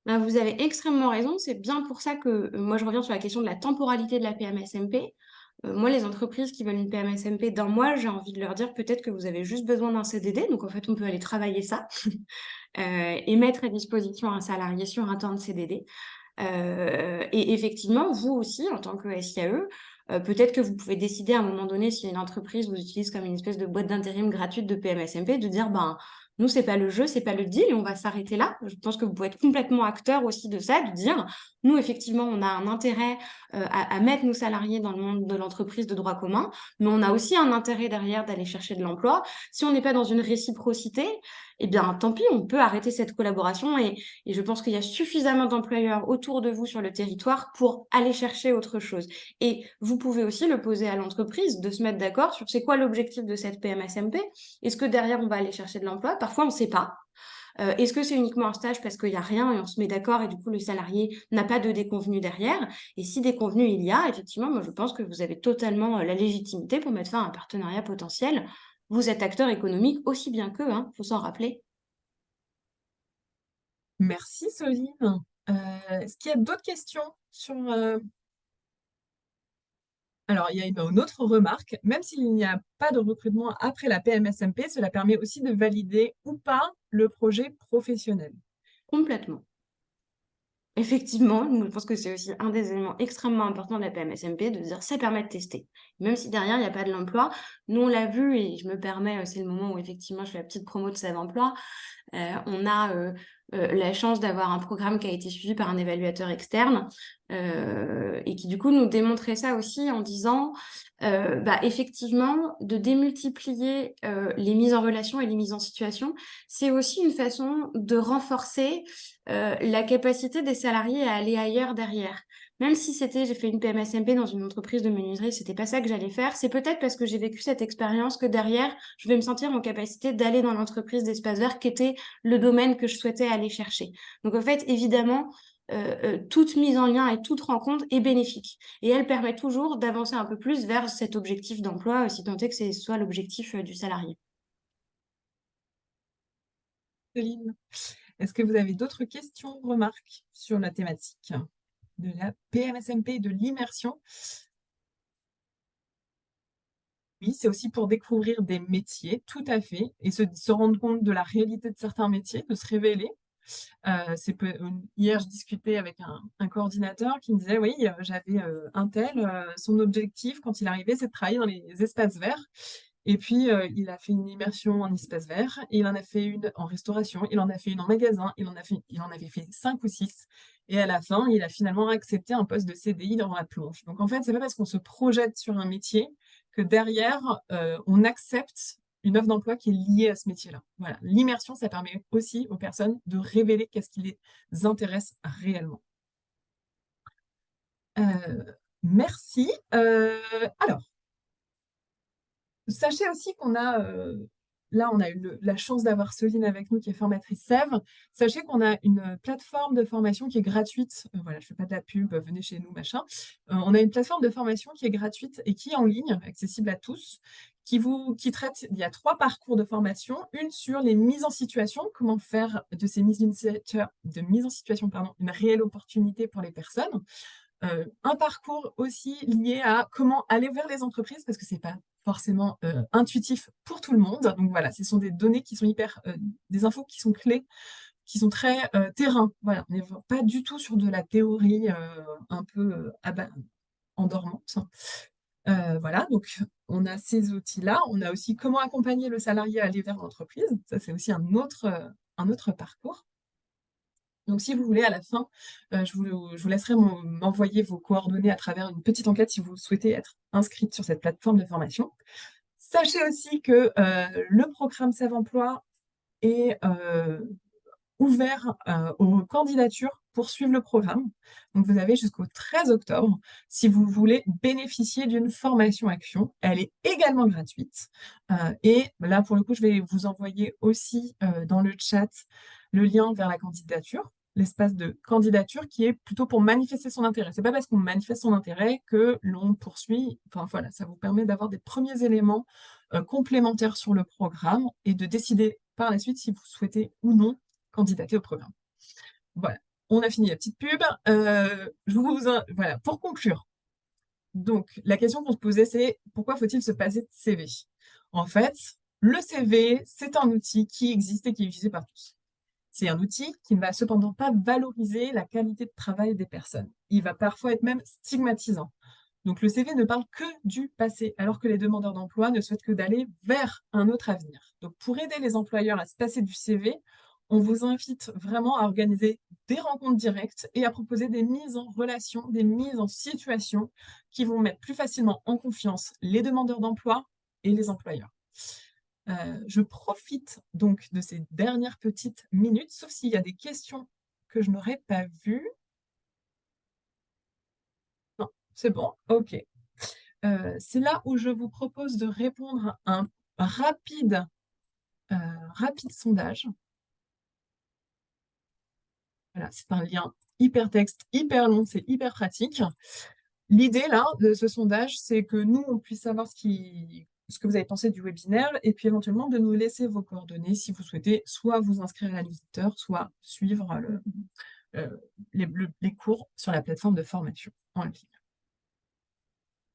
Vous avez extrêmement raison. C'est bien pour ça que moi, je reviens sur la question de la temporalité de la PMSMP. Moi, les entreprises qui veulent une PMSMP d'un mois, j'ai envie de leur dire peut-être que vous avez juste besoin d'un CDD. Donc, en fait, on peut aller travailler ça et mettre à disposition un salarié sur un temps de CDD. Et effectivement, vous aussi, en tant que SIAE, peut-être que vous pouvez décider à un moment donné, si une entreprise vous utilise comme une espèce de boîte d'intérim gratuite de PMSMP, de dire, Nous, c'est pas le jeu, c'est pas le deal, et on va s'arrêter là. Je pense que vous pouvez être complètement acteur aussi de ça, de dire, nous, effectivement, on a un intérêt à mettre nos salariés dans le monde de l'entreprise de droit commun, mais on a aussi un intérêt derrière d'aller chercher de l'emploi. Si on n'est pas dans une réciprocité, eh bien, tant pis, on peut arrêter cette collaboration, et je pense qu'il y a suffisamment d'employeurs autour de vous sur le territoire pour aller chercher autre chose. Et vous pouvez aussi le poser à l'entreprise de se mettre d'accord sur c'est quoi l'objectif de cette PMSMP. Est-ce que derrière, on va aller chercher de l'emploi? Parfois, on ne sait pas. Est-ce que c'est uniquement un stage parce qu'il n'y a rien et on se met d'accord et du coup, le salarié n'a pas de déconvenu derrière? Et si déconvenu il y a, effectivement, moi, je pense que vous avez totalement la légitimité pour mettre fin à un partenariat potentiel. Vous êtes acteur économique aussi bien qu'eux, hein, faut s'en rappeler. Merci Soline. Est-ce qu'il y a d'autres questions sur... Alors, il y a une autre remarque. Même s'il n'y a pas de recrutement après la PMSMP, cela permet aussi de valider ou pas le projet professionnel. Complètement. Effectivement, je pense que c'est aussi un des éléments extrêmement importants de la PMSMP, de dire ça permet de tester. Même si derrière, il n'y a pas de l'emploi, nous on l'a vu et je me permets, c'est le moment où effectivement je fais la petite promo de Save Emploi. On a la chance d'avoir un programme qui a été suivi par un évaluateur externe et qui du coup nous démontrait ça aussi en disant effectivement de démultiplier les mises en relation et les mises en situation, c'est aussi une façon de renforcer la capacité des salariés à aller ailleurs derrière. Même si j'ai fait une PMSMP dans une entreprise de menuiserie, c'était pas ça que j'allais faire, c'est peut-être parce que j'ai vécu cette expérience que derrière, je vais me sentir en capacité d'aller dans l'entreprise d'espace vert qui était le domaine que je souhaitais aller chercher. Donc en fait, évidemment, toute mise en lien et toute rencontre est bénéfique. Et elle permet toujours d'avancer un peu plus vers cet objectif d'emploi, si tant est que ce soit l'objectif du salarié. Céline, est-ce que vous avez d'autres questions, remarques sur la thématique de la PMSMP et de l'immersion? Oui, c'est aussi pour découvrir des métiers, tout à fait, et se rendre compte de la réalité de certains métiers, de se révéler. Hier, je discutais avec un coordinateur qui me disait, oui, j'avais un tel, son objectif quand il arrivait, c'est de travailler dans les espaces verts. Et puis, il a fait une immersion en espace vert, et il en a fait une en restauration, il en a fait une en magasin, il en avait fait 5 ou 6. Et à la fin, il a finalement accepté un poste de CDI dans la plonge. Donc en fait, c'est pas parce qu'on se projette sur un métier que derrière, on accepte une offre d'emploi qui est liée à ce métier-là. Voilà. L'immersion, ça permet aussi aux personnes de révéler qu'est-ce qui les intéresse réellement. Merci. Alors, sachez aussi qu'on a, là, on a eu la chance d'avoir Soline avec nous qui est formatrice Sève. Sachez qu'on a une plateforme de formation qui est gratuite. Voilà, je ne fais pas de la pub, venez chez nous, machin. On a une plateforme de formation qui est gratuite et qui est en ligne, accessible à tous, qui traite, il y a 3 parcours de formation. Une sur les mises en situation, comment faire de ces mises en situation, une réelle opportunité pour les personnes. Un parcours aussi lié à comment aller vers les entreprises, parce que ce n'est pas forcément intuitif pour tout le monde. Donc voilà, ce sont des données qui sont des infos qui sont clés, qui sont très terrain. Voilà, on n'est pas du tout sur de la théorie un peu endormante. Voilà, donc on a ces outils-là. On a aussi comment accompagner le salarié à aller vers l'entreprise. Ça, c'est aussi un autre parcours. Donc, si vous voulez, à la fin, je vous laisserai m'envoyer vos coordonnées à travers une petite enquête si vous souhaitez être inscrite sur cette plateforme de formation. Sachez aussi que le programme Save Emploi est ouvert aux candidatures pour suivre le programme. Donc, vous avez jusqu'au 13 octobre si vous voulez bénéficier d'une formation action. Elle est également gratuite. Et là, pour le coup, je vais vous envoyer aussi dans le chat le lien vers la candidature, l'espace de candidature qui est plutôt pour manifester son intérêt. C'est pas parce qu'on manifeste son intérêt que l'on poursuit. Enfin voilà, ça vous permet d'avoir des premiers éléments complémentaires sur le programme et de décider par la suite si vous souhaitez ou non candidater au programme. Voilà, on a fini la petite pub. Voilà, pour conclure, donc la question qu'on se posait, c'est pourquoi faut-il se passer de CV? En fait, le CV, c'est un outil qui existe et qui est utilisé par tous. C'est un outil qui ne va cependant pas valoriser la qualité de travail des personnes. Il va parfois être même stigmatisant. Donc le CV ne parle que du passé, alors que les demandeurs d'emploi ne souhaitent que d'aller vers un autre avenir. Donc pour aider les employeurs à se passer du CV, on vous invite vraiment à organiser des rencontres directes et à proposer des mises en relation, des mises en situation qui vont mettre plus facilement en confiance les demandeurs d'emploi et les employeurs. Je profite donc de ces dernières petites minutes, sauf s'il y a des questions que je n'aurais pas vues. Non, c'est bon, ok. C'est là où je vous propose de répondre à un rapide, euh, rapide sondage. Voilà, c'est un lien hyper texte, hyper long, c'est hyper pratique. L'idée là de ce sondage, c'est que nous, on puisse savoir ce que vous avez pensé du webinaire et puis éventuellement de nous laisser vos coordonnées si vous souhaitez soit vous inscrire à la newsletter, soit suivre les cours sur la plateforme de formation en ligne.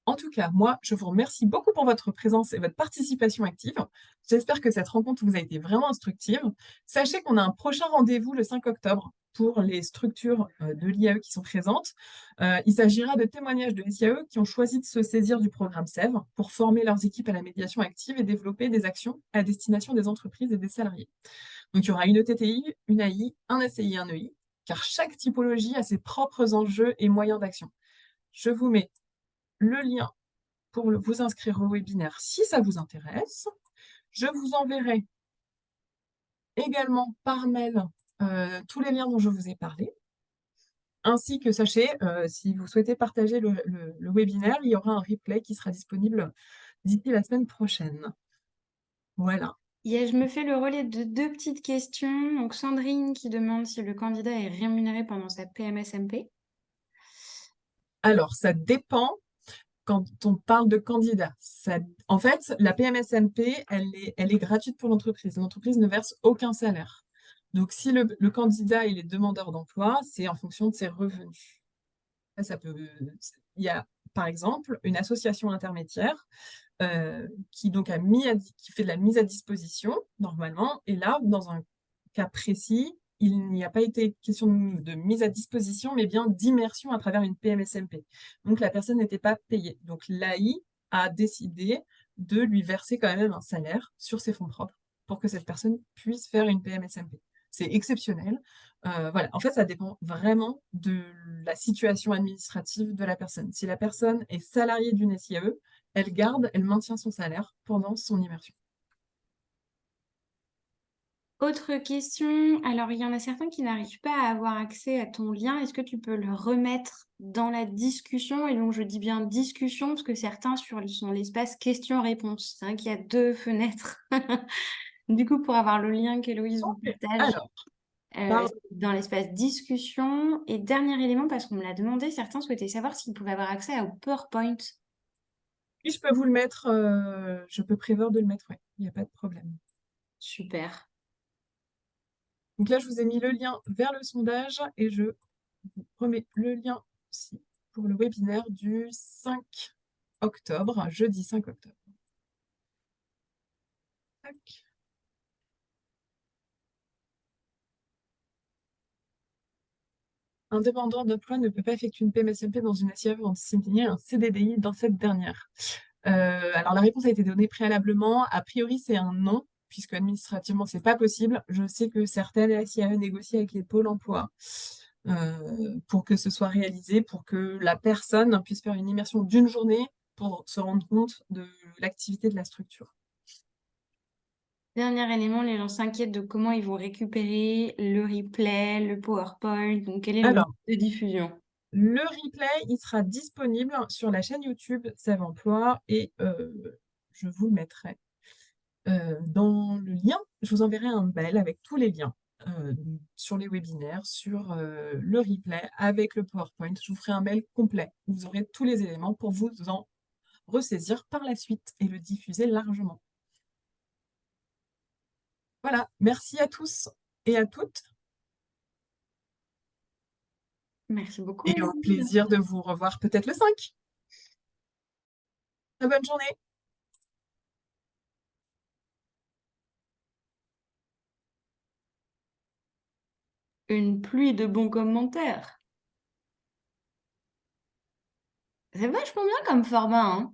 En tout cas, moi, je vous remercie beaucoup pour votre présence et votre participation active. J'espère que cette rencontre vous a été vraiment instructive. Sachez qu'on a un prochain rendez-vous le 5 octobre pour les structures de l'IAE qui sont présentes. Il s'agira de témoignages de SIAE qui ont choisi de se saisir du programme SEV pour former leurs équipes à la médiation active et développer des actions à destination des entreprises et des salariés. Donc, il y aura une ETTI, une AI, un SCI, un EI, car chaque typologie a ses propres enjeux et moyens d'action. Je vous mets le lien pour vous inscrire au webinaire si ça vous intéresse. Je vous enverrai également par mail tous les liens dont je vous ai parlé. Ainsi que sachez, si vous souhaitez partager le webinaire, il y aura un replay qui sera disponible d'ici la semaine prochaine. Voilà. Je me fais le relais de deux petites questions. Donc Sandrine qui demande si le candidat est rémunéré pendant sa PMSMP. Alors, ça dépend quand on parle de candidat. En fait, la PMSMP, elle est gratuite pour l'entreprise. L'entreprise ne verse aucun salaire. Donc, si le candidat il est demandeur d'emploi, c'est en fonction de ses revenus. Il y a, par exemple, une association intermédiaire qui fait de la mise à disposition, normalement. Et là, dans un cas précis, il n'y a pas été question de mise à disposition, mais bien d'immersion à travers une PMSMP. Donc, la personne n'était pas payée. Donc, l'AI a décidé de lui verser quand même un salaire sur ses fonds propres pour que cette personne puisse faire une PMSMP. C'est exceptionnel. Voilà. En fait, ça dépend vraiment de la situation administrative de la personne. Si la personne est salariée d'une SIAE, elle maintient son salaire pendant son immersion. Autre question, alors il y en a certains qui n'arrivent pas à avoir accès à ton lien. Est-ce que tu peux le remettre dans la discussion? Et donc je dis bien discussion parce que certains sont l'espace questions-réponses. C'est vrai qu'il y a deux fenêtres. Du coup, pour avoir le lien qu'Héloïse vous Ok. partage Alors, pardon. dans l'espace discussion. Et dernier élément, parce qu'on me l'a demandé, certains souhaitaient savoir s'ils pouvaient avoir accès au PowerPoint. Oui, je peux vous le mettre, je peux prévoir de le mettre, ouais, il n'y a pas de problème. Super. Donc là, je vous ai mis le lien vers le sondage et je vous remets le lien aussi pour le webinaire du 5 octobre, jeudi 5 octobre. Tac. Un demandeur d'emploi ne peut pas effectuer une PMSMP dans une SIAE avant de signer un CDDI dans cette dernière. Alors la réponse a été donnée préalablement. A priori, c'est un non, puisque administrativement, c'est pas possible. Je sais que certaines SIAE négocient avec les pôles emploi pour que ce soit réalisé, pour que la personne puisse faire une immersion d'une journée pour se rendre compte de l'activité de la structure. Dernier élément, les gens s'inquiètent de comment ils vont récupérer le replay, le PowerPoint. Donc, quel est le mode Alors, de diffusion? le replay, il sera disponible sur la chaîne YouTube Save Emploi et je vous le mettrai dans le lien. Je vous enverrai un mail avec tous les liens sur les webinaires, sur le replay avec le PowerPoint. Je vous ferai un mail complet. Vous aurez tous les éléments pour vous en ressaisir par la suite et le diffuser largement. Voilà, merci à tous et à toutes Merci beaucoup, et au Héloïse. plaisir de vous revoir peut-être le 5. Très bonne journée. Une pluie de bons commentaires. C'est vachement bien comme format, hein.